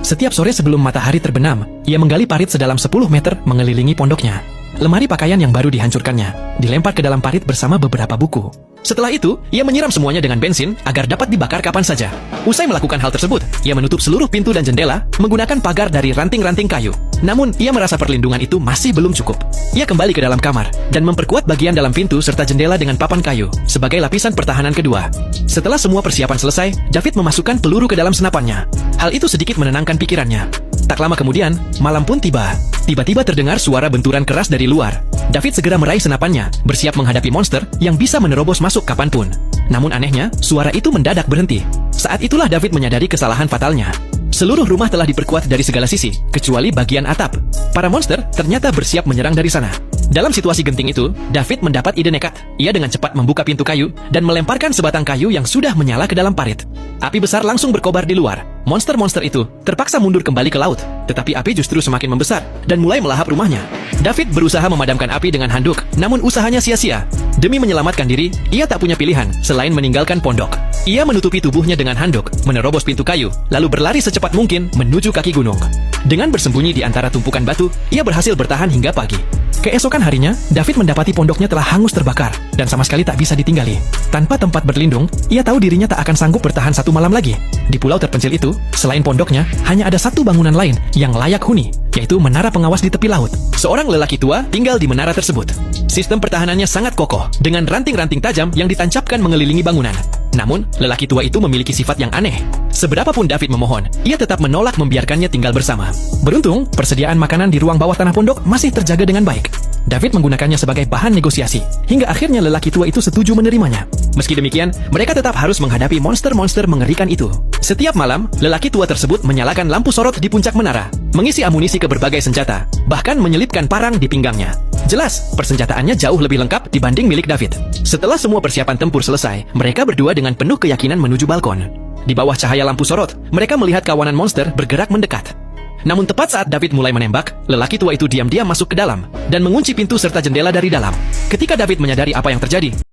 Setiap sore sebelum matahari terbenam, ia menggali parit sedalam 10 meter mengelilingi pondoknya. Lemari pakaian yang baru dihancurkannya dilempar ke dalam parit bersama beberapa buku. Setelah itu, ia menyiram semuanya dengan bensin agar dapat dibakar kapan saja. Usai melakukan hal tersebut, ia menutup seluruh pintu dan jendela menggunakan pagar dari ranting-ranting kayu. Namun, ia merasa perlindungan itu masih belum cukup. Ia kembali ke dalam kamar dan memperkuat bagian dalam pintu serta jendela dengan papan kayu sebagai lapisan pertahanan kedua. Setelah semua persiapan selesai, David memasukkan peluru ke dalam senapannya. Hal itu sedikit menenangkan pikirannya. Tak lama kemudian, malam pun tiba. Tiba-tiba terdengar suara benturan keras dari luar. David segera meraih senapannya, bersiap menghadapi monster yang bisa menerobos masuk kapanpun. Namun anehnya, suara itu mendadak berhenti. Saat itulah David menyadari kesalahan fatalnya. Seluruh rumah telah diperkuat dari segala sisi, kecuali bagian atap. Para monster ternyata bersiap menyerang dari sana. Dalam situasi genting itu, David mendapat ide nekat. Ia dengan cepat membuka pintu kayu dan melemparkan sebatang kayu yang sudah menyala ke dalam parit. Api besar langsung berkobar di luar. Monster-monster itu terpaksa mundur kembali ke laut, tetapi api justru semakin membesar dan mulai melahap rumahnya. David berusaha memadamkan api dengan handuk, namun usahanya sia-sia. Demi menyelamatkan diri, ia tak punya pilihan selain meninggalkan pondok. Ia menutupi tubuhnya dengan handuk, menerobos pintu kayu, lalu berlari secepat mungkin menuju kaki gunung. Dengan bersembunyi di antara tumpukan batu, ia berhasil bertahan hingga pagi. Keesokan harinya, David mendapati pondoknya telah hangus terbakar dan sama sekali tak bisa ditinggali. Tanpa tempat berlindung, ia tahu dirinya tak akan sanggup bertahan satu malam lagi. Di pulau terpencil itu, selain pondoknya, hanya ada satu bangunan lain yang layak huni, yaitu menara pengawas di tepi laut. Seorang lelaki tua tinggal di menara tersebut. Sistem pertahanannya sangat kokoh, dengan ranting-ranting tajam yang ditancapkan mengelilingi bangunan. Namun, lelaki tua itu memiliki sifat yang aneh. Seberapapun David memohon, ia tetap menolak membiarkannya tinggal bersama. Beruntung, persediaan makanan di ruang bawah tanah pondok masih terjaga dengan baik. David menggunakannya sebagai bahan negosiasi, hingga akhirnya lelaki tua itu setuju menerimanya. Meski demikian, mereka tetap harus menghadapi monster-monster mengerikan itu. Setiap malam, lelaki tua tersebut menyalakan lampu sorot di puncak menara, mengisi amunisi ke berbagai senjata, bahkan menyelipkan parang di pinggangnya. Jelas, persenjataannya jauh lebih lengkap dibanding milik David. Setelah semua persiapan tempur selesai, mereka berdua dengan penuh keyakinan menuju balkon. Di bawah cahaya lampu sorot, mereka melihat kawanan monster bergerak mendekat. Namun tepat saat David mulai menembak, lelaki tua itu diam-diam masuk ke dalam dan mengunci pintu serta jendela dari dalam. Ketika David menyadari apa yang terjadi,